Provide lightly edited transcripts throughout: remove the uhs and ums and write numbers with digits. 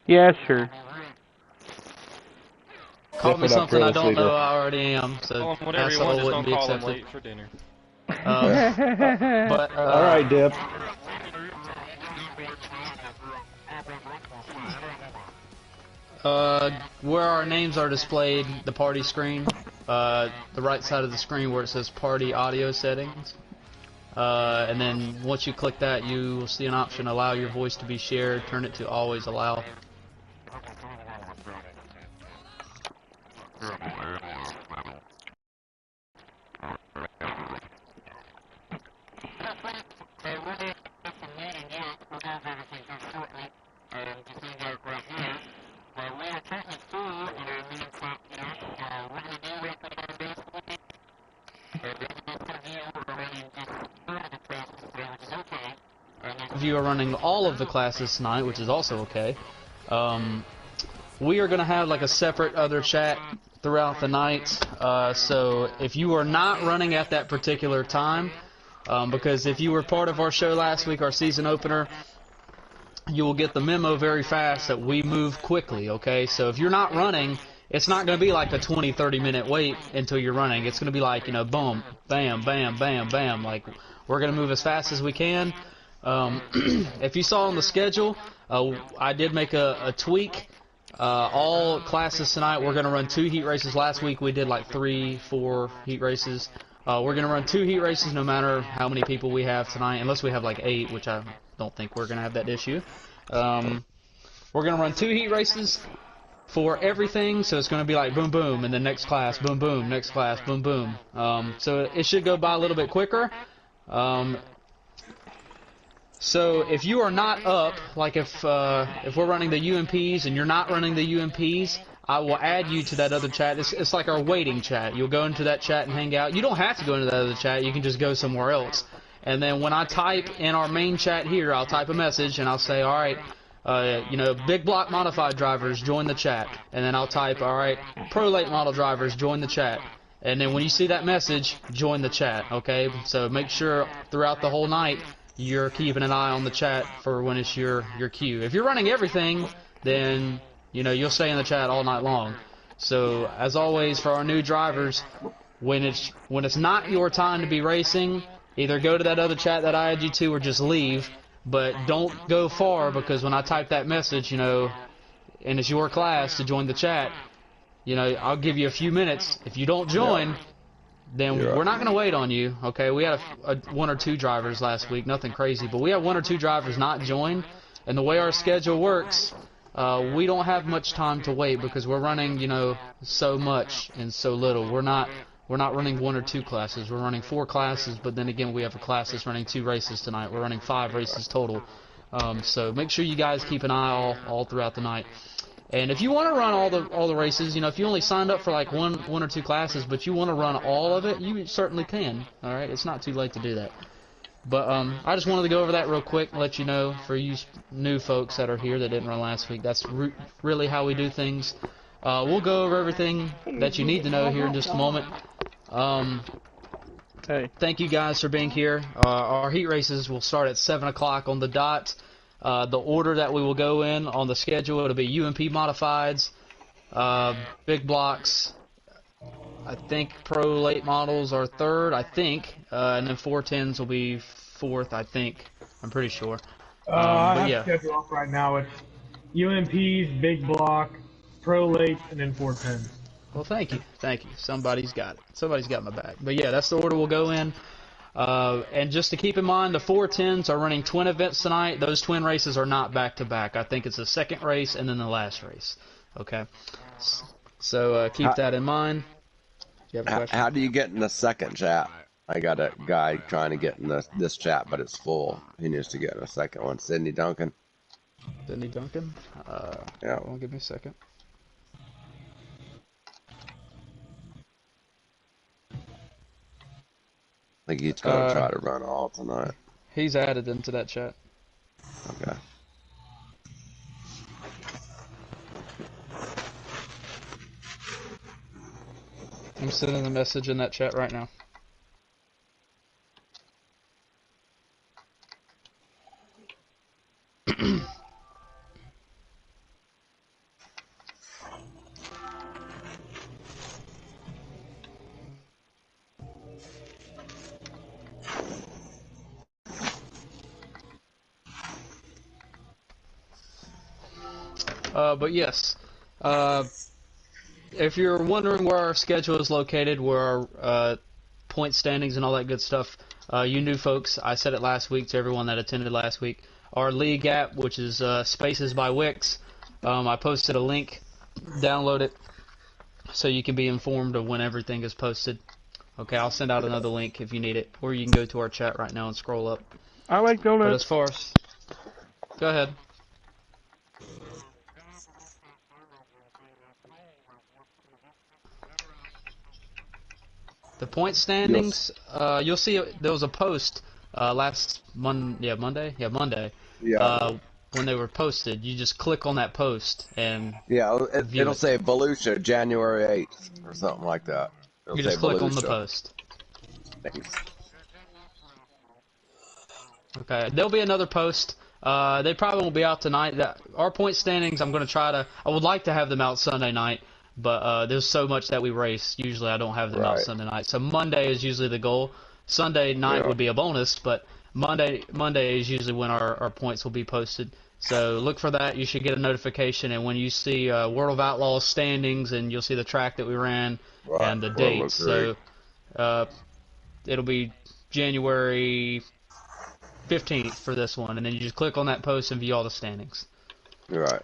Yeah, sure. Call me something I don't know I already am, Call so him whatever you want, just don't call him late for dinner. Alright, Dip. Where our names are displayed, the party screen, the right side of the screen where it says party audio settings. And then once you click that, you will see an option, allow your voice to be shared, turn it to always allow. If you are running all of the classes tonight, which is also okay, we are going to have like a separate other chat throughout the night. So if you are not running at that particular time, because if you were part of our show last week, our season opener, you will get the memo very fast that we move quickly, okay? So if you're not running, it's not going to be like a 20-30 minute wait until you're running. It's going to be like, you know, boom, bam, bam, bam, bam. Like, we're going to move as fast as we can. If you saw on the schedule, I did make a tweak. All classes tonight, we're going to run 2 heat races. Last week we did like 3-4 heat races. We're going to run 2 heat races no matter how many people we have tonight, unless we have like 8, which I don't think we're going to have that issue. We're going to run 2 heat races for everything, so it's going to be like boom, boom, and then next class, boom, boom, next class, boom, boom. So it should go by a little bit quicker. So if you are not up, like if we're running the UMPs and you're not running the UMPs, I will add you to that other chat. It's like our waiting chat. You'll go into that chat and hang out. You don't have to go into that other chat. You can just go somewhere else. And then when I type in our main chat here, I'll type a message and I'll say, all right, you know, big block modified drivers, join the chat. And then I'll type, all right, pro late model drivers, join the chat. And then when you see that message, join the chat, okay? So make sure throughout the whole night you're keeping an eye on the chat for when it's your queue. If you're running everything, then, you know, you'll stay in the chat all night long. So, as always, for our new drivers, when it's not your time to be racing, either go to that other chat that I added you to or just leave, but don't go far, because when I type that message, you know, and it's your class to join the chat, you know, I'll give you a few minutes. If you don't join, then we're not going to wait on you, okay? We had 1 or 2 drivers last week, nothing crazy, but we had 1 or 2 drivers not join, and the way our schedule works, we don't have much time to wait because we're running, you know, so much and so little. We're not running 1 or 2 classes. We're running 4 classes, but then again, we have a class that's running 2 races tonight. We're running 5 races total. So make sure you guys keep an eye all throughout the night. And if you want to run all the races, you know, if you only signed up for like one or 2 classes, but you want to run all of it, you certainly can. All right, it's not too late to do that. But I just wanted to go over that real quick and let you know, for you new folks that are here that didn't run last week, that's really how we do things. We'll go over everything that you need to know here in just a moment. Thank you guys for being here. Our heat races will start at 7 o'clock on the dot. The order that we will go in on the schedule, it'll be UMP modifieds, big blocks, I think pro late models are 3rd, I think, and then 410s will be 4th, I think. I'm pretty sure. I have schedule off right now. It's UMPs, big block, pro late, and then 410s. Well, thank you. Somebody's got it. Somebody's got my back. But yeah, that's the order we'll go in. And just to keep in mind, the 410s are running twin events tonight. Those twin races are not back-to-back. I think it's the second race and then the last race. Okay? So keep that in mind. Do you have a question? How do you get in the second chat? I got a guy trying to get in this chat, but it's full. He needs to get in a second one. Sydney Duncan. Sydney Duncan? Yeah. Hold on, give me a second. I think he's going to try to run all tonight. He's added into that chat. Okay. I'm sending a message in that chat right now. But yes, if you're wondering where our schedule is located, where our point standings and all that good stuff, you new folks, I said it last week to everyone that attended last week, our league app, which is Spaces by Wix, I posted a link, download it, so you can be informed of when everything is posted. Okay, I'll send out another link if you need it, or you can go to our chat right now and scroll up. I like But donuts. as far as... Go ahead. The point standings, you'll see there was a post Monday? Yeah, Monday. Yeah. When they were posted, you just click on that post and Yeah, it'll it. say Volusia, January 8th, or something like that. It'll you say just click on the Volusia. post. Thanks. Okay, there'll be another post. They probably won't be out tonight. Our point standings, I would like to have them out Sunday night, but there's so much that we race. Usually I don't have them out Right. Sunday night. So Monday is usually the goal. Sunday night would be a bonus, but Monday is usually when our points will be posted. So look for that. You should get a notification, and when you see World of Outlaws standings, and you'll see the track that we ran and the dates. So it'll be January 15th for this one, and then you just click on that post and view all the standings. Right.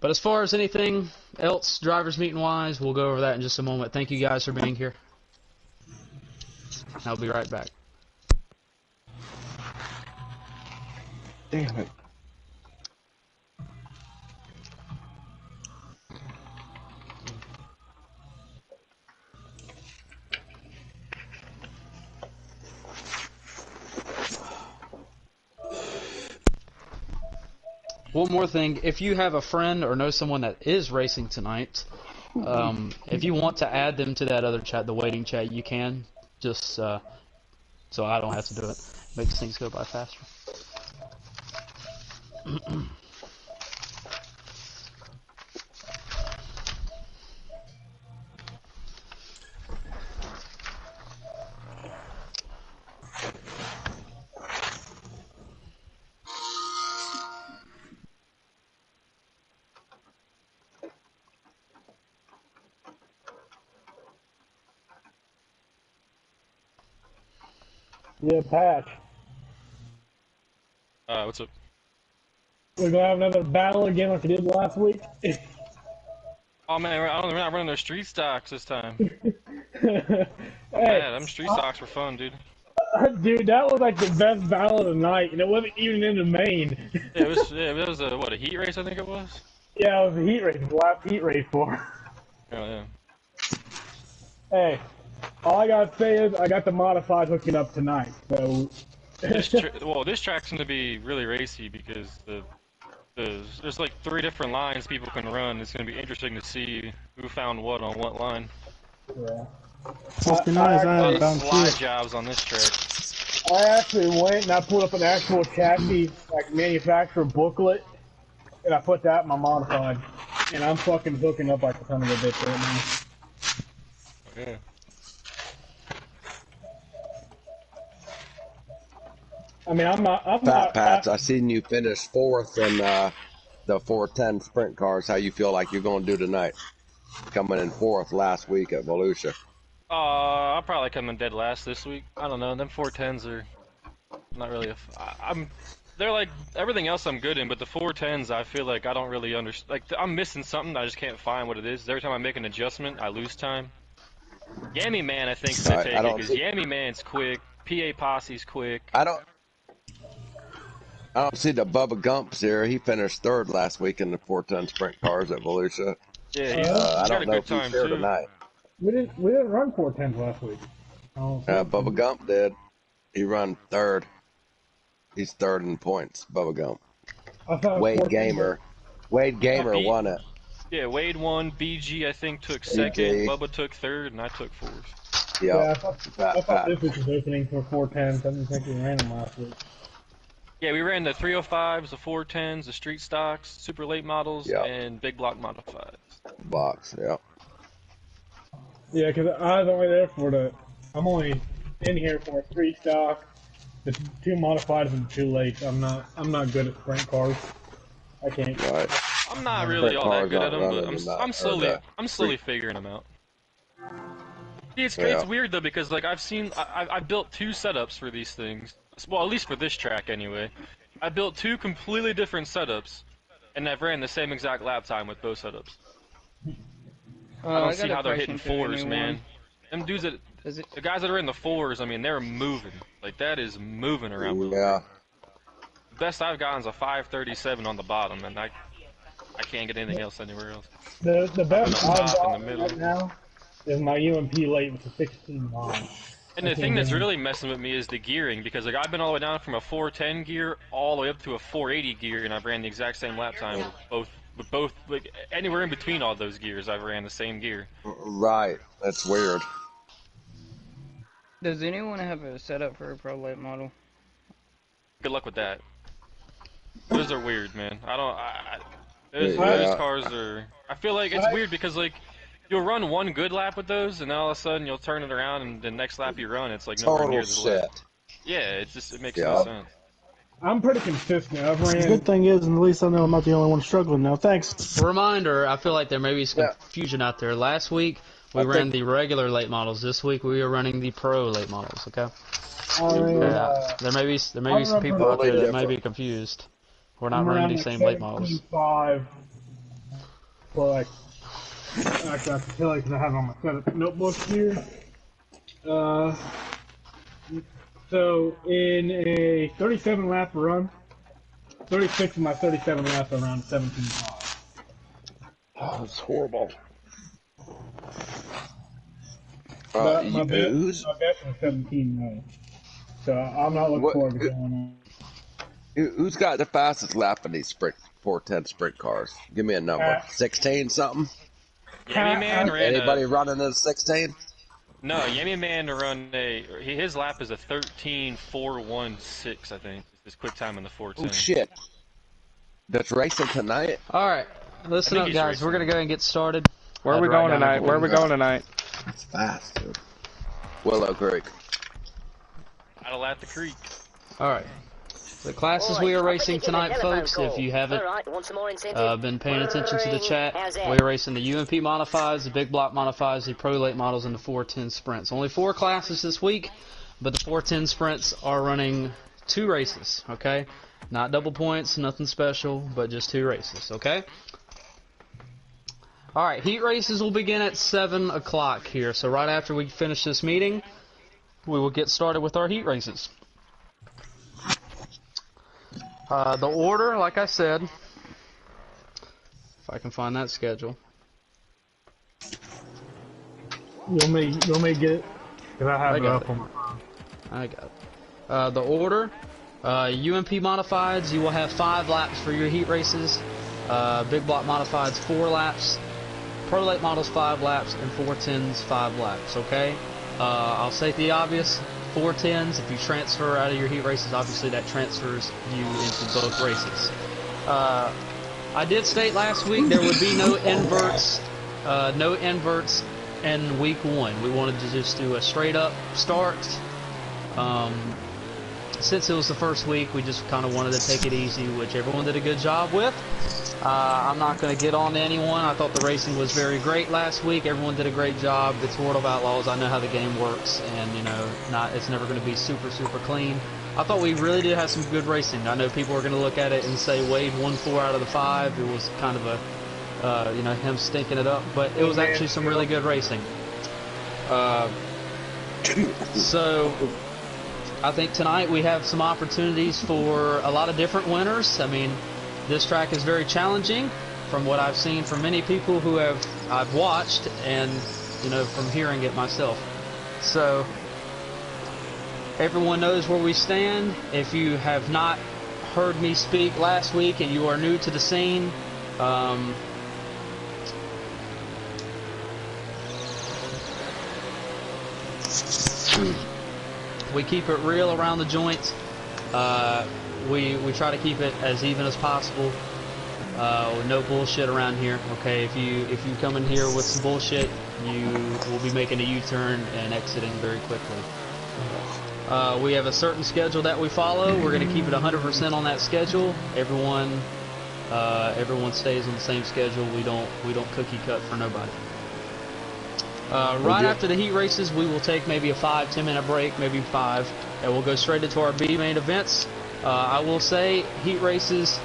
But as far as anything else drivers meeting wise, we'll go over that in just a moment. Thank you guys for being here. I'll be right back. Damn it. One more thing, if you have a friend or know someone that is racing tonight, if you want to add them to that other chat, the waiting chat, you can. Just so I don't have to do it. Makes things go by faster. Yeah, Patch. What's up? We're gonna have another battle again like we did last week. Oh man, we're not running their street stocks this time. Hey, Man, them street stocks were fun, dude. dude, that was like the best battle of the night, and it wasn't even in the main. It was a heat race, I think it was. Yeah, it was a heat race, the last heat race for. Oh yeah. Hey, all I gotta say is I got the modified hooking up tonight, so. This track's gonna be really racy because there's like 3 different lines people can run. It's gonna be interesting to see who found what on what line. Yeah. Fucking nice, A I lot am of down slide to jobs on this track. I actually went and I pulled up an actual chassis, like manufacturer booklet, and I put that in my modified, and I'm fucking hooking up like a ton of a bitch right now. Yeah. I mean, I'm Pat, not. Pat, I seen you finish 4th in the 410 sprint cars. How you feel like you're going to do tonight? Coming in 4th last week at Volusia. I'll probably come in dead last this week. I don't know. Them 410s are not really they're like everything else I'm good in, but the 410s I feel like I don't really understand. Like I'm missing something. I just can't find what it is. Every time I make an adjustment, I lose time. Yammy Man, I think, gonna take it because Yammy Man's quick. PA Posse's quick. I don't see the Bubba Gumps here. He finished 3rd last week in the 410 sprint cars at Volusia. Yeah, he's I got a don't know good if he's time here too. tonight. We didn't run 410s last week. Oh, Bubba Gump did. He run 3rd. He's 3rd in points. Bubba Gump. I thought Wade Gamer won it. Yeah, Wade won. BG I think took 2nd. Bubba took 3rd, and I took 4th. Yeah, I thought this was opening for 410s. I didn't think we ran them last week. Yeah, we ran the 305s, the 410s, the street stocks, super late models, and big block modifieds. Box, yeah. Yeah, because I was only there for I'm only in here for a 3 stock, the 2 modifieds and 2 late. I'm not good at sprint cars. I can't. Right. I'm not really all that good at them, but Running enough, I'm slowly figuring them out. See, it's weird though because like I built 2 setups for these things. Well, at least for this track anyway. I built 2 completely different setups, and I've ran the same exact lap time with both setups. I don't see how they're hitting 4s, man. Them dudes the guys that are in the 4s, I mean, they're moving. Like that is moving around. Yeah. The best I've gotten is a 537 on the bottom, and I can't get anything else anywhere else. The best No I've stop in got the middle. right now is my UMP late with a 16 line. And the thing that's really messing with me is the gearing, because like I've been all the way down from a 410 gear all the way up to a 480 gear, and I've ran the exact same lap time with both like anywhere in between all those gears, I've ran the same gear. Right. That's weird. Does anyone have a setup for a pro late model? Good luck with that. Those are weird, man. Those cars are. I feel like it's weird because like you'll run one good lap with those, and then all of a sudden you'll turn it around, and the next lap you run, it's like nowhere near the shit. lap. Yeah, it makes no sense. I'm pretty consistent. I've The ran. good thing is, and at least I know I'm not the only one struggling now. Thanks. Reminder, I feel like there may be some confusion out there. Last week, we ran the regular late models. This week, we are running the pro late models, okay? There may be some people out there that may be confused. We're not running the same late models. 5. Well, like, actually, I can tell you because I have it on my setup notebook here. So in a 37 lap run, 36 of my 37 laps are around 17.5. Oh, it's horrible. My best was 17.9. So I'm not looking forward to going on. Who's got the fastest lap in these 410 sprint cars? Give me a number. 16 something? Yami Man ran Anybody running a 16? No, Yami Man run his lap is a 13.416, I think. His quick time in the 410. Oh shit. That's racing tonight? Alright, listen up guys, we're gonna go and get started. Where are we going tonight? Where are we going tonight? That's fast, dude. Willow Creek. I'll at the creek. Alright. The classes we are racing tonight, folks, if you haven't been paying attention to the chat, we are racing the UMP Modifieds, the Big Block Modifieds, the Pro Late Models, and the 410 Sprints. Only 4 classes this week, but the 410 Sprints are running 2 races, okay? Not double points, nothing special, but just 2 races, okay? Alright, heat races will begin at 7 o'clock here, so right after we finish this meeting, we will get started with our heat races. The order, like I said, if I can find that schedule. You'll make it, because I have it up on my phone. I got it. The order, UMP Modifieds, you will have 5 laps for your heat races. Big Block Modifieds, 4 laps. Pro Late Models, 5 laps. And 410s, 5 laps, okay? I'll state the obvious. 410s, if you transfer out of your heat races, obviously that transfers you into both races. I did state last week there would be no inverts in week 1. We wanted to just do a straight up start. Since it was the first week, we just kind of wanted to take it easy, which everyone did a good job with. I'm not going to get on to anyone. I thought the racing was very great last week. Everyone did a great job. It's World of Outlaws. I know how the game works, and you know, it's never going to be super clean. I thought we really did have some good racing. I know people are going to look at it and say Wade won 4 out of the 5. It was kind of a, you know, him stinking it up, but it was actually some really good racing. So I think tonight we have some opportunities for a lot of different winners. I mean, this track is very challenging from what I've seen from many people who I've watched and, you know, from hearing it myself. So everyone knows where we stand. If you have not heard me speak last week and you are new to the scene, we keep it real around the joints. We try to keep it as even as possible. No bullshit around here. Okay, if you come in here with some bullshit, you will be making a U-turn and exiting very quickly. We have a certain schedule that we follow. We're going to keep it 100% on that schedule. Everyone Everyone stays on the same schedule. We don't cookie cut for nobody. Right after the heat races, we will take maybe a 5-10 minute break, maybe 5, and we'll go straight into our B main events. I will say heat races.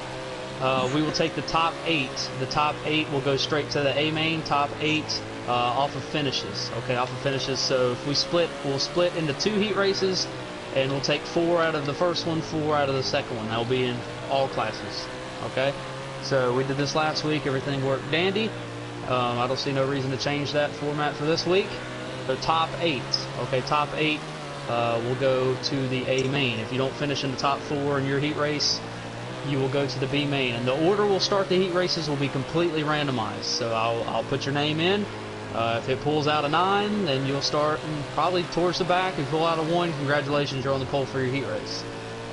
We will take the top 8. The top 8 will go straight to the A main. Top 8 off of finishes. Okay, off of finishes. So if we'll split into 2 heat races, and we'll take 4 out of the first one, 4 out of the second one. That'll be in all classes. Okay. So we did this last week. Everything worked dandy. I don't see no reason to change that format for this week. So top 8. Okay, top 8 will go to the A main. If you don't finish in the top 4 in your heat race, you will go to the B main, and the order we'll start the heat races will be completely randomized. So I'll put your name in. If it pulls out a 9, then you'll start probably towards the back. If you pull out a 1, congratulations, you're on the pole for your heat race.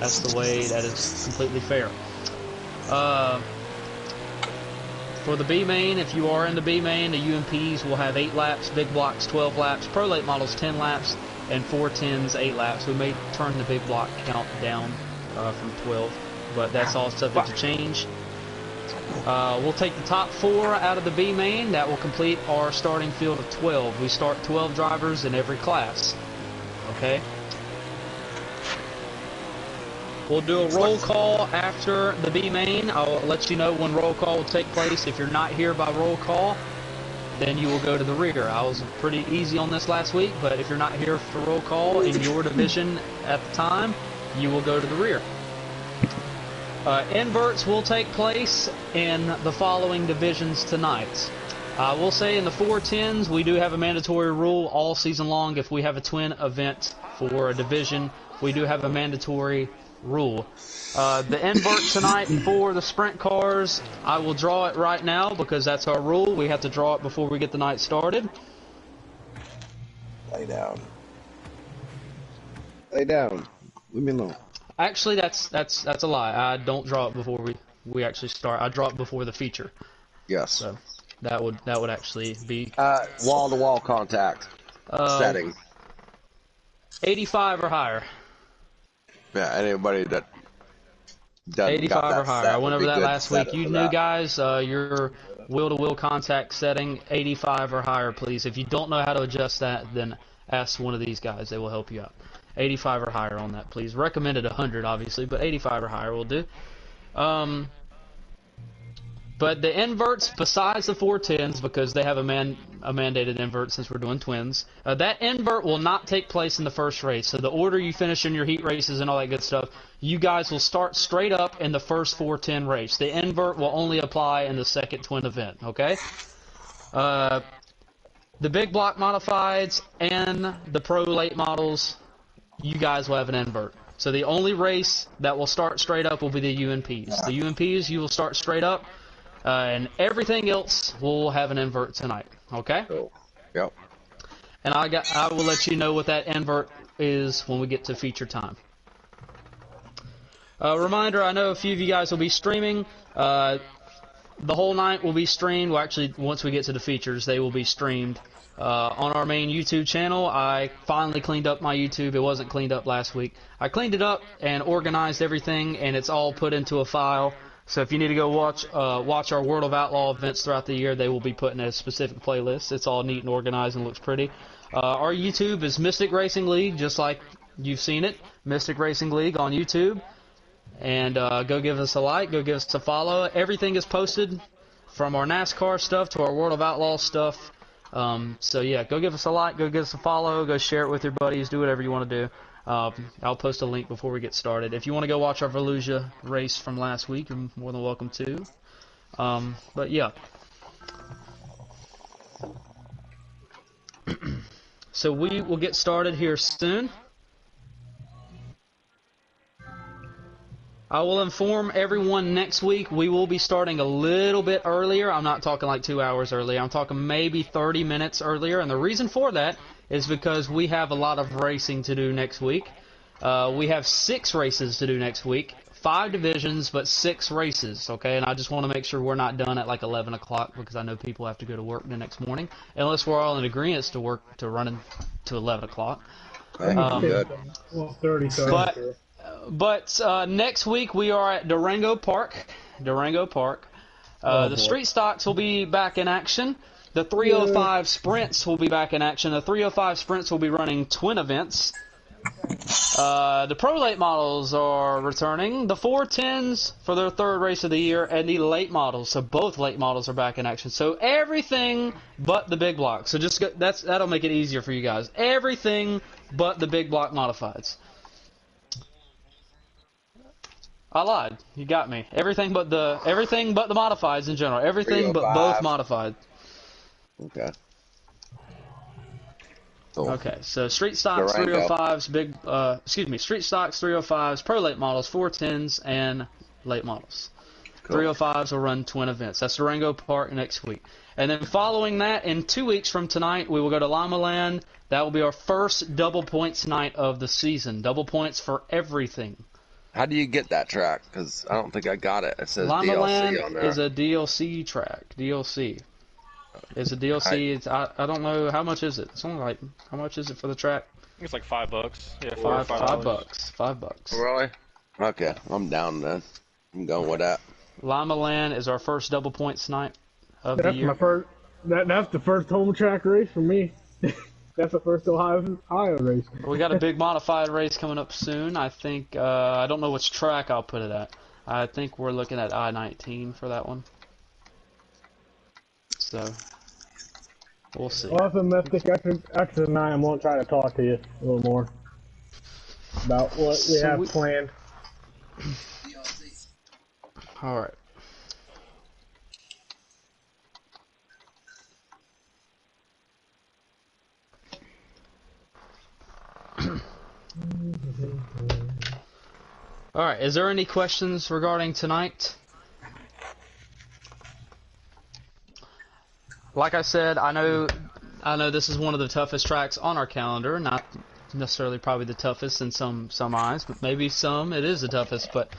That's the way that is completely fair. For the B main, if you are in the B main, the UMPs will have 8 laps, big blocks 12 laps, pro late models 10 laps, and 410s 8 laps. We may turn the big block count down from 12. But that's all subject to change. We'll take the top 4 out of the B main. That will complete our starting field of 12. We start 12 drivers in every class. Okay? We'll do a roll call after the B main. I'll let you know when roll call will take place. If you're not here by roll call, then you will go to the rear. I was pretty easy on this last week, but if you're not here for roll call in your division at the time, you will go to the rear. Inverts will take place in the following divisions tonight. I will say in the 410s, we do have a mandatory rule all season long. If we have a twin event for a division, we do have a mandatory rule. The invert tonight for the sprint cars, I will draw it right now because that's our rule. We have to draw it before we get the night started. Lay down. Lay down. Leave me alone. Actually, that's a lie. I don't draw it before we actually start. I draw it before the feature. Yes. So that would actually be wall-to-wall contact setting. 85 or higher. Yeah, anybody that doesn't 85 got that or higher. set I went would over be that good last to set week. it You for new that. guys, your wheel-to-wheel contact setting 85 or higher, please. If you don't know how to adjust that, then ask one of these guys. They will help you out. 85 or higher on that, please. Recommended 100, obviously, but 85 or higher will do. But the inverts, besides the 410s, because they have a mandated invert since we're doing twins, that invert will not take place in the first race. So the order you finish in your heat races and all that good stuff, you guys will start straight up in the first 410 race. The invert will only apply in the second twin event, okay? The big block modifieds and the pro late models, you guys will have an invert. So the only race that will start straight up will be the UMPs. The UMPs, you will start straight up, and everything else will have an invert tonight. Okay? Cool. Yep. And I will let you know what that invert is when we get to feature time. Reminder, I know a few of you guys will be streaming. The whole night will be streamed. Well, actually, once we get to the features, they will be streamed. On our main YouTube channel. I finally cleaned up my YouTube. It wasn't cleaned up last week. I cleaned it up and organized everything, and it's all put into a file. So if you need to go watch our World of Outlaw events throughout the year, they will be put in a specific playlist. It's all neat and organized and looks pretty. Our YouTube is Mystic Racing League, just like you've seen it. Mystic Racing League on YouTube. And go give us a like, go give us a follow. Everything is posted from our NASCAR stuff to our World of Outlaw stuff. So yeah, go give us a like, go give us a follow, go share it with your buddies, do whatever you want to do. I'll post a link before we get started. If you want to go watch our Volusia race from last week, you're more than welcome to. But yeah. So we will get started here soon. I will inform everyone next week we will be starting a little bit earlier. I'm not talking like 2 hours earlier. I'm talking maybe 30 minutes earlier. And the reason for that is because we have a lot of racing to do next week. We have 6 races to do next week. 5 divisions, but 6 races, okay? And I just want to make sure we're not done at like 11 o'clock because I know people have to go to work the next morning. Unless we're all in agreement to run to 11 o'clock. Good. Well, 30, so But But next week we are at Durango Park. Durango Park. The street stocks will be back in action. The 305 sprints will be back in action. The 305 sprints will be running twin events. The Pro Late models are returning. The 410s for their third race of the year, and the late models. So both late models are back in action. So everything but the big block. So just that'll make it easier for you guys. Everything but the big block modifieds. I lied. You got me. Everything but the modifieds in general. Everything but both modified. Okay. Cool. Okay, so street stocks, Durango. 305s, street stocks, 305s, pro late models, 410s, and late models. Cool. 305s will run twin events. That's Durango Park next week. And then following that, in 2 weeks from tonight, we will go to Llama Land. That will be our first double points night of the season. Double points for everything. How do you get that track? Because I don't think I got it. It says Llama DLC Land on there. is a DLC track. DLC. It's a DLC. I don't know, how much is it? It's only like, how much is it for the track? I think it's like $5. Yeah, $5. $5. Really? Okay, I'm down then. I'm going with that. Llama Land is our first double points night of the That's year. my first. That's the first home track race for me. That's the first Ohio race. We got a big modified race coming up soon. I think, I don't know which track I'll put it at. I think we're looking at I-19 for that one. So, we'll see. Well, after Mystic, after tonight, I'm going to try to talk to you a little more about what we have planned. Alright. Alright, is there any questions regarding tonight? Like I said, I know this is one of the toughest tracks on our calendar, not necessarily probably the toughest in some eyes, but maybe some it is the toughest, but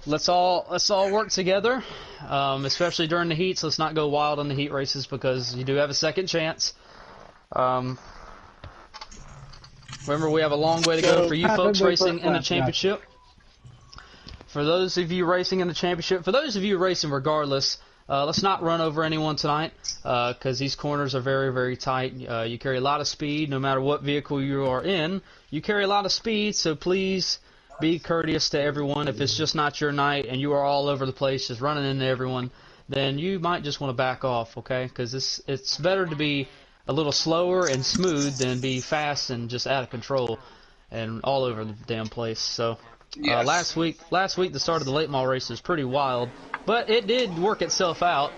let's all work together, especially during the heats. Let's not go wild on the heat races because you do have a second chance. Remember, we have a long way to go for you folks racing in the championship. For those of you racing in the championship, for those of you racing regardless, let's not run over anyone tonight because these corners are very, very tight. You carry a lot of speed no matter what vehicle you are in. You carry a lot of speed, so please be courteous to everyone. If it's just not your night and you are all over the place just running into everyone, then you might just want to back off, okay? Because it's better to be a little slower and smooth than be fast and just out of control and all over the damn place. So Yes. last week the start of the late model race was pretty wild, but it did work itself out.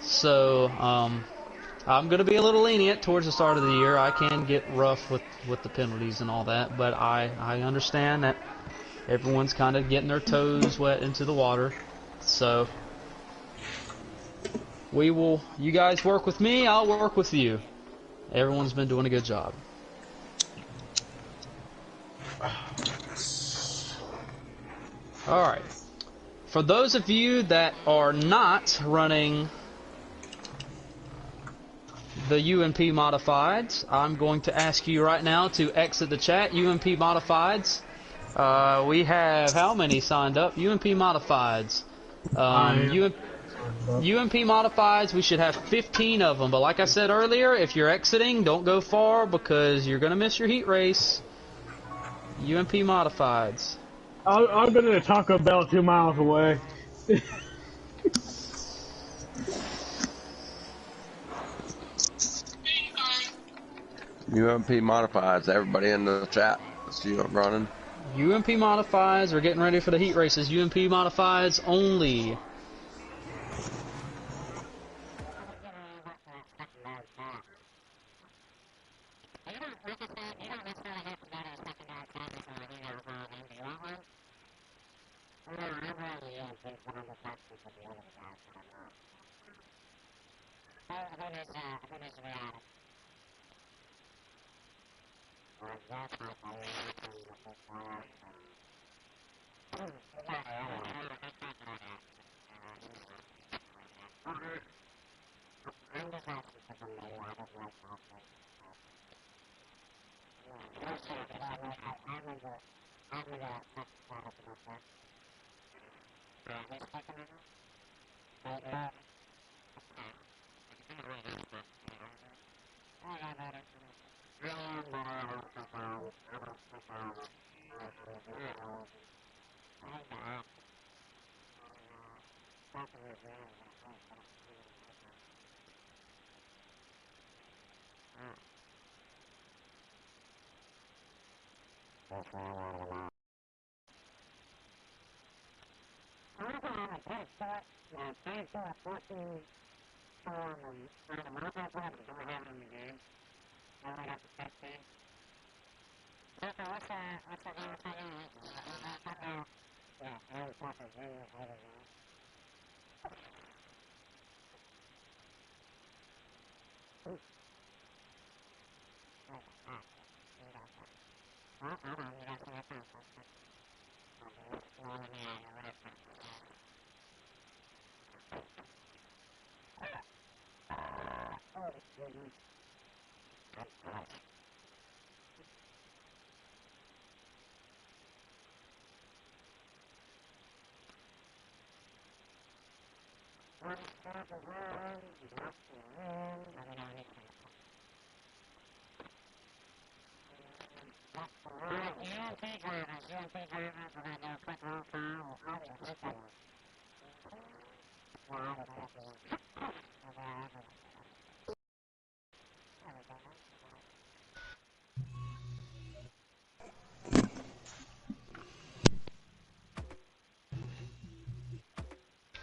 So I'm going to be a little lenient towards the start of the year. I can get rough with the penalties and all that, but I understand that everyone's kind of getting their toes wet into the water. So you guys work with me, I'll work with you. Everyone's been doing a good job. Alright. For those of you that are not running the UMP Modifieds, I'm going to ask you right now to exit the chat. UMP Modifieds. We have how many signed up? UMP Modifieds. UMP Modifieds, we should have 15 of them. But like I said earlier, if you're exiting, don't go far because you're going to miss your heat race. UMP Modifieds. I've been at a Taco Bell 2 miles away. UMP Modifieds, everybody in the chat. See you running. UMP Modifieds, we're getting ready for the heat races. UMP Modifieds only.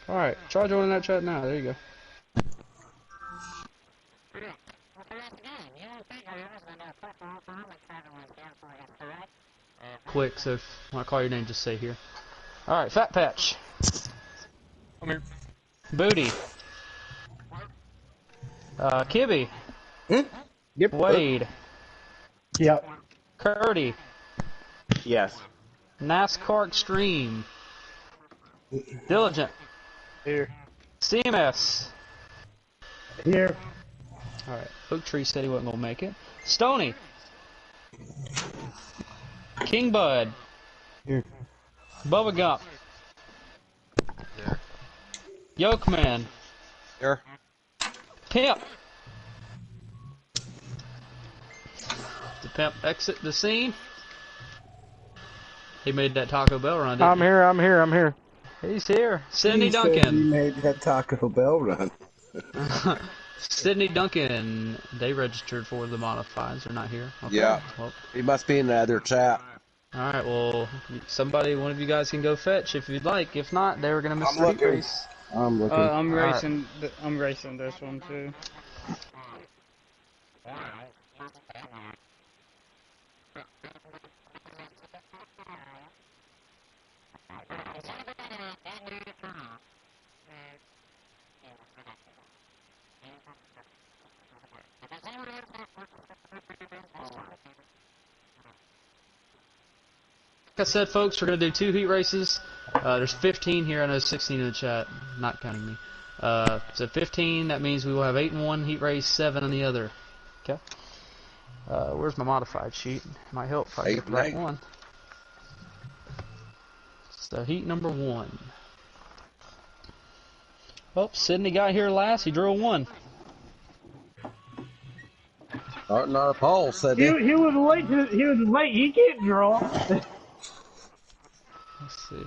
Alright, try joining that chat now. There you go. Quick, so if I call your name, just say here. Alright, Fat Patch. I'm here. Booty. Kibby. Yep. Wade. Yep. Curdy. Yes. NASCAR Extreme. Diligent. Here. CMS. Here. Alright, Oak Tree said he wasn't gonna make it. Stony. King Bud. Here. Bubba Gump. Here. Yokeman. Here. Pimp. The Pimp exit the scene. He made that Taco Bell run, didn't I'm here, I'm here, I'm here. he? He's here. Sydney He said he Duncan. made that Taco Bell run. Sydney Duncan. They registered for the modifieds. They're not here. Okay. Yeah. Well, He must be in the other chat. alright, well, somebody, one of you guys can go fetch if you'd like. If not, they were going to miss I'm the heat looking. race. I'm looking. I'm Alright. racing. I'm racing this one too. Like I said, folks, we're going to do 2 heat races. There's 15 here. I know 16 in the chat, not counting me. So 15, that means we will have 8 in one heat race, 7 in the other. Okay. Where's my modified sheet? Might help if I 8 get the and right 8. one. So heat number 1. Oh, Sydney got here last. He drew a 1. Starting our poll, said He was late. He was late. He can't draw. Let's see.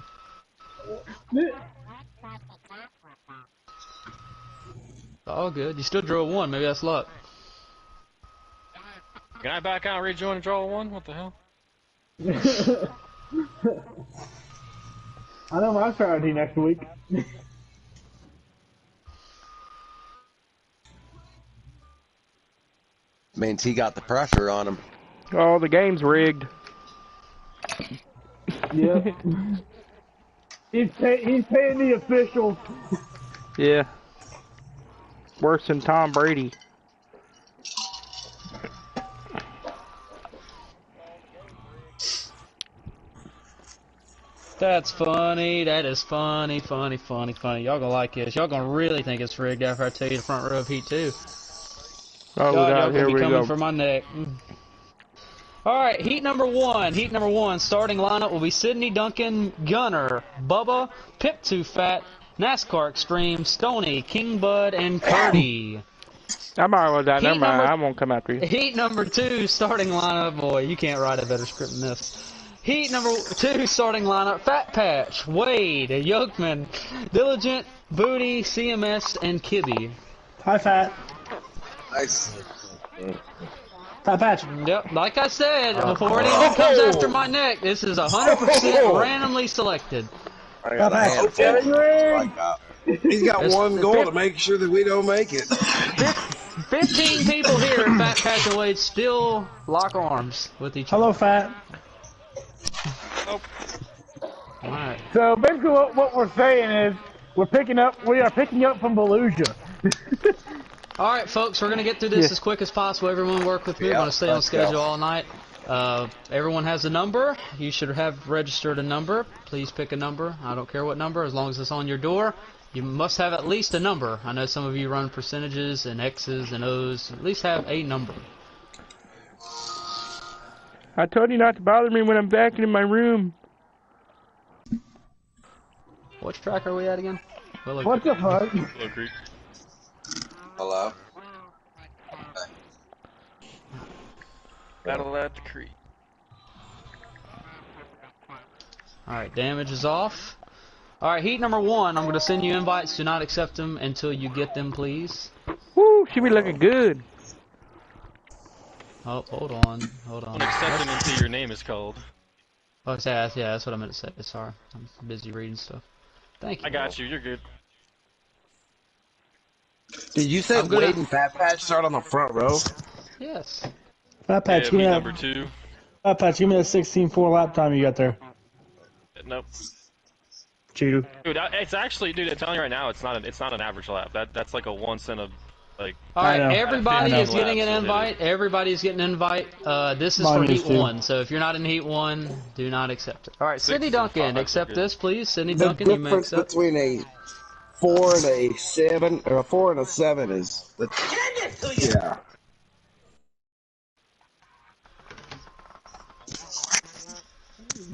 All good. You still drew a 1. Maybe that's luck. Can I back out and rejoin and draw one? What the hell? I know my strategy next week. Means he got the pressure on him. Oh, the game's rigged. Yeah. He's paying the officials. Yeah. Worse than Tom Brady. That's funny. That is funny, funny, funny, funny. Y'all gonna like this. Y'all gonna really think it's rigged after I tell you the front row of Heat 2. Oh, God, y'all God, gonna here be we coming go. for my neck. Alright, heat number one. Heat number one. Starting lineup will be Sydney, Duncan, Gunner, Bubba, Pip Too Fat, NASCAR Extreme, Stony, King Bud, and Cody. I'm alright with that. Heat Never mind. number- I won't come after you. Heat number two, starting lineup. Boy, you can't write a better script than this. Heat number two, starting lineup. Fat Patch, Wade, Yokeman, Diligent, Booty, CMS, and Kibby. Hi, Fat. Nice. Fat Patch. Yep, like I said, before anyone comes after my neck, this is 100% randomly selected. I got a Fat handful. Patch. Strike out. He's got It's- one it's goal fif- to make sure that we don't make it. 15 people here at Fat Patch and Wade still lock arms with each other. Hello, Fat. Alright. So basically, what we're saying is we are picking up from Volusia. Alright, folks, we're going to get through this Yeah. as quick as possible. Everyone work with me. We're Yeah, going to stay on let's schedule go. all night. Everyone has a number. You should have registered a number. Please pick a number. I don't care what number, as long as it's on your door. You must have at least a number. I know some of you run percentages and X's and O's. At least have a number. I told you not to bother me when I'm back in my room. What track are we at again? Willow What the fuck? Willow Creek. Hello? Battle at the creek. Alright, damage is off. Alright, heat number one. I'm going to send you invites. Do not accept them until you get them, please. Woo, she be looking good. Oh, hold on. Hold on. Don't accept them until your name is called. Oh, yeah, that's what I meant to say. Sorry. I'm busy reading stuff. Thank you. I got you. You're good. Did you say I'm gonna- Wade and Fat Patch start on the front row? Yes. Fat Patch, Yeah, give me me that. number 2. Fat Patch, give me that 16.4 lap time you got there. Nope. Cheater. Dude, it's actually, dude, I'm telling you right now, it's not an average lap. That's like a once in a, like. Alright, I know. everybody I know. is getting an Laps, invite. Everybody's getting an invite. This is Mine for is Heat too. 1, so if you're not in Heat 1, do not accept it. Alright, 6 Sydney and Duncan, 5 accept are good. this, please. Sydney The Duncan, you may difference accept. between a 4 and a 7, or a 4 and a 7 is the. Yeah.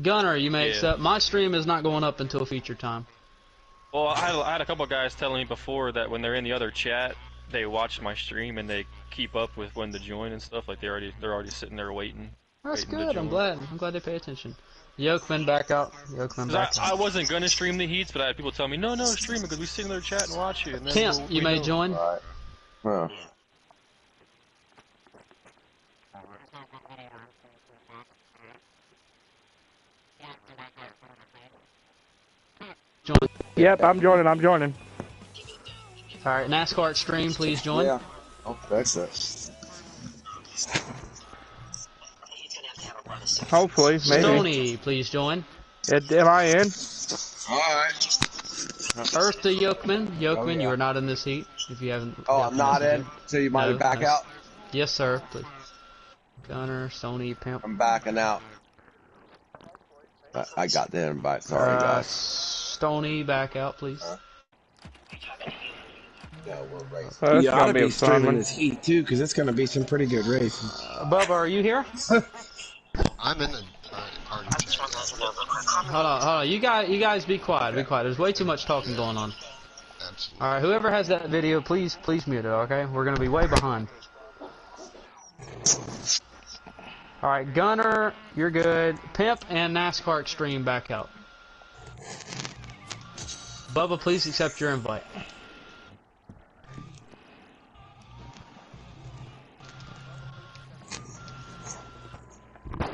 Gunner, you may Yeah. accept. My stream is not going up until feature time. Well, I had a couple guys telling me before that when they're in the other chat, they watch my stream and they keep up with when to join and stuff. Like they're already sitting there waiting. That's waiting to good. I'm join. glad. I'm glad they pay attention. Yokeman back out. Yokeman back 'Cause out. I wasn't gonna stream the heats, but I had people tell me, no, stream it because we sit in their chat and watch you. And then Kemp, you we may know. join. Alright. Huh. Join. Yep, I'm joining. All right, NASCAR Extreme, please join. Yeah. Oh, that's it. Hopefully, maybe. Stony, please join. Am I in? Alright. Earth to Yokeman. Yokeman, Oh, yeah. you are not in this heat. If you haven't. Oh, got I'm not messages in. yet. So you might No, back no. out? Yes, sir. Please. Gunner, Stony, Pimp. I'm backing out. I got the invite. Sorry, guys. Stony, back out, please. Yeah, we're racing. That's You ought gonna to be a be fun streaming one. this heat too, because it's going to be some pretty good racing. Bubba, are you here? I'm in the party chat. Hold on. You guys, be quiet. Be quiet. There's way too much talking going on. Absolutely. All right, whoever has that video, please mute it. Okay, we're gonna be way behind. All right, Gunner, you're good. Pimp and NASCAR Extreme back out. Bubba, please accept your invite.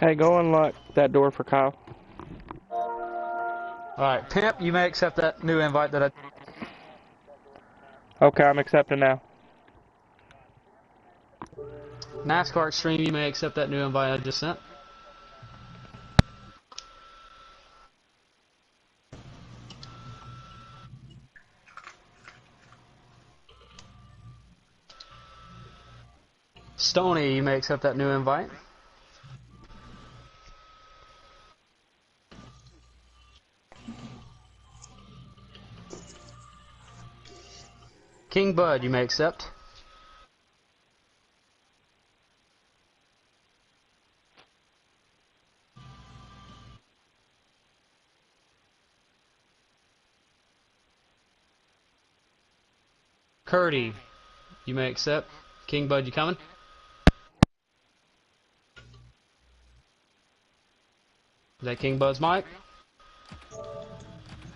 Hey, go unlock that door for Kyle. All right, Pimp, you may accept that new invite that I. Okay, I'm accepting now. NASCAR Extreme, you may accept that new invite I just sent. Stony, you may accept that new invite. King Bud, you may accept. Curdy, you may accept. King Bud, you coming? Is that King Bud's mic?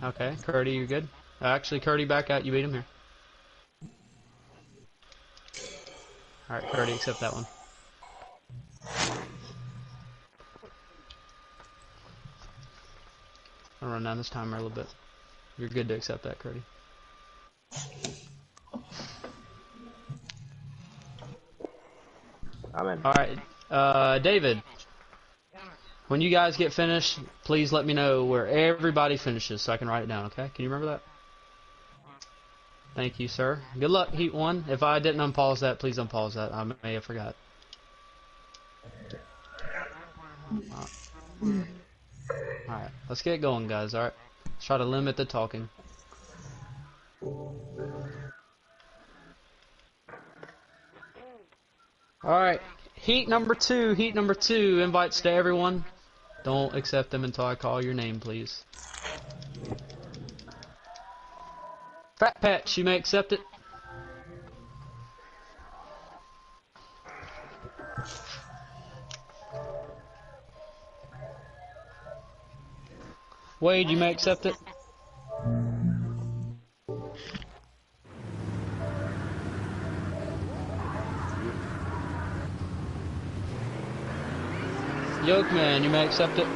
Okay, Curdy, you're good. Actually, Curdy, back out. You beat him here. Alright, Curdy, accept that one. I'll run down this timer a little bit. You're good to accept that, Curdy. I'm in. Alright, David. When you guys get finished, please let me know where everybody finishes so I can write it down, okay? Can you remember that? Thank you, sir. Good luck, Heat 1. If I didn't unpause that, please unpause that. I may have forgot. Alright, let's get going, guys, alright? Let's try to limit the talking. Alright, heat number two, invites to everyone. Don't accept them until I call your name, please. Fat Patch, you may accept it. Wade, you may accept it. Yokeman, you may accept it.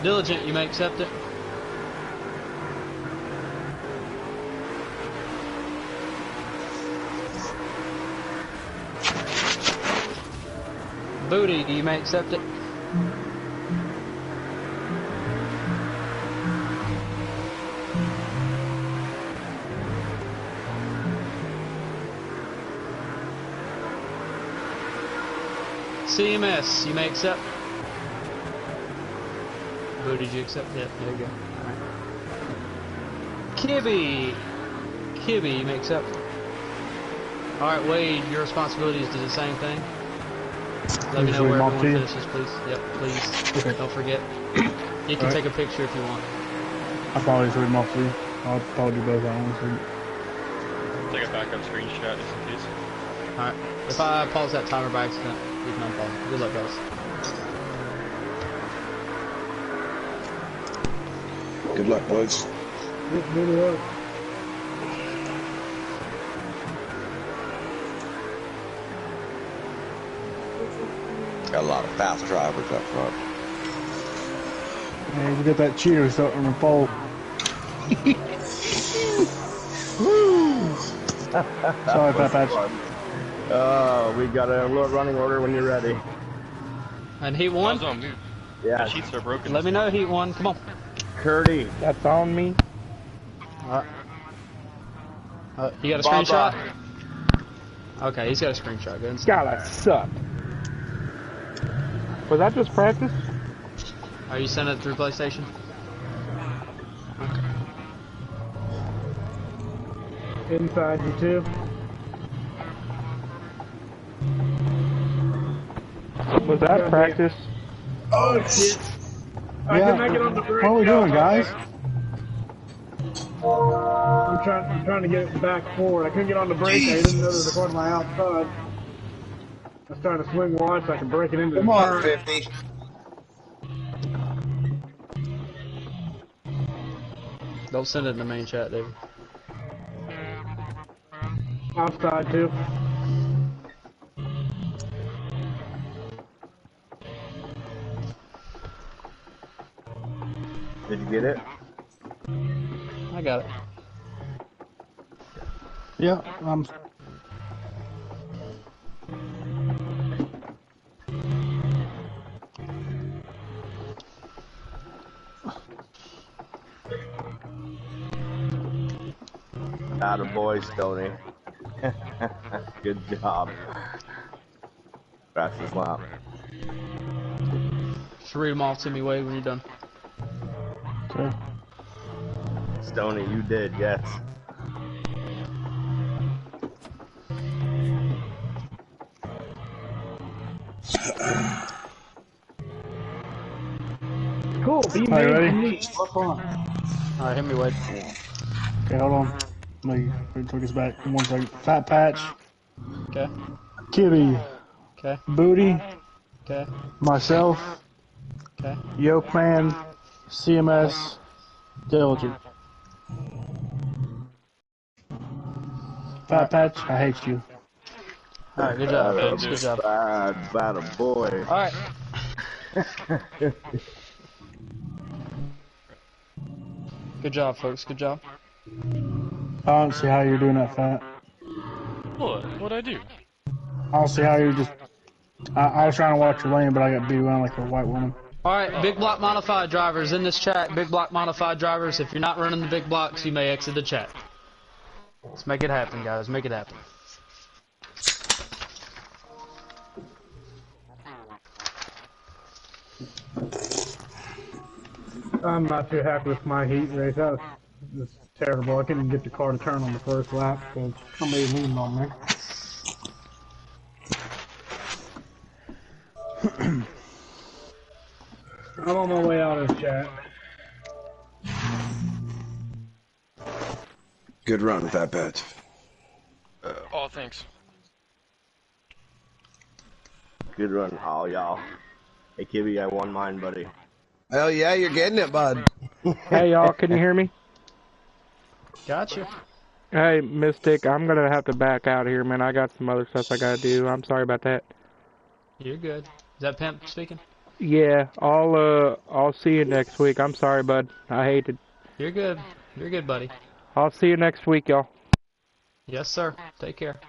Diligent, you may accept it. Booty, you may accept it. CMS, you may accept. Boo, did you accept? Yeah, there you go. Alright. Kibby, you may accept. Alright, Wade, your responsibility is to do the same thing. Let me know where everyone finishes, please. Yep, please. Okay. Don't forget. You can take a picture if you want. I'll probably read them off for you. I'll probably do both at once. Take a backup screenshot just in case. Alright. If I pause that timer by accident, you can unpause. Good luck, guys. Good luck, boys. Good luck. Got a lot of fast drivers up front. Hey, we got that cheater starting to fall. Sorry, Fat Patch. We got a alert running order when you're ready. And Heat 1? Yeah. My sheets are broken. Let me know, Heat 1. Come on. Curdy. That's on me. You got a screenshot? Okay, he's got a screenshot. Go ahead. God, I suck. Was that just practice? Are you sending it through PlayStation? Inside you too. Was that practice? Oh shit! I Yeah. could not get on the brake. What are we doing, guys? I'm trying to get it back forward. I couldn't get on the brake. I didn't know there was a corner on my outside. I was trying to swing wide so I could break it into Come the on, turn. 50. Don't send it in the main chat, David. Outside too. Did you get it? I got it. Yeah, Atta boy, Stoney. Good job. That's his lap. Just read them off to me, Wade, when you're done. okay. Stoney, you did, yes. Be All right, made ready? to meet. What's on? All right, hit me, Wade. Okay, hold on. Let me take us back. 1 second. Fat Patch, Okay. Kibby, Okay. Booty, Okay. myself, Okay. Yoke Man, CMS, Diligent. Fat Patch, I hate you. All right, good job, folks. dude. Good job. Bad a boy. All right. Good job, folks. Good job. I don't see how you're doing that, Fat. What? What'd I do? I don't see how you're just... I was trying to watch your lane, but I got beat around like a white woman. All right, big block modified drivers in this chat. Big block modified drivers. If you're not running the big blocks, you may exit the chat. Let's make it happen, guys. Make it happen. I'm not too happy with my heat race. That was terrible. I couldn't get the car to turn on the first lap because somebody leaned on me. I'm on my way out of the chat. Good run, Fat Patch. Oh, thanks. Good run, all y'all. Hey, Kibby, I won mine, buddy. Hell yeah, you're getting it, bud. Hey, y'all, can you hear me? Gotcha. Hey, Mystic, I'm gonna have to back out here, man. I got some other stuff I gotta do. I'm sorry about that. You're good. Is that Pimp speaking? Yeah, I'll see you next week. I'm sorry, bud. I hate it. You're good. You're good, buddy. I'll see you next week, y'all. Yes, sir. Take care.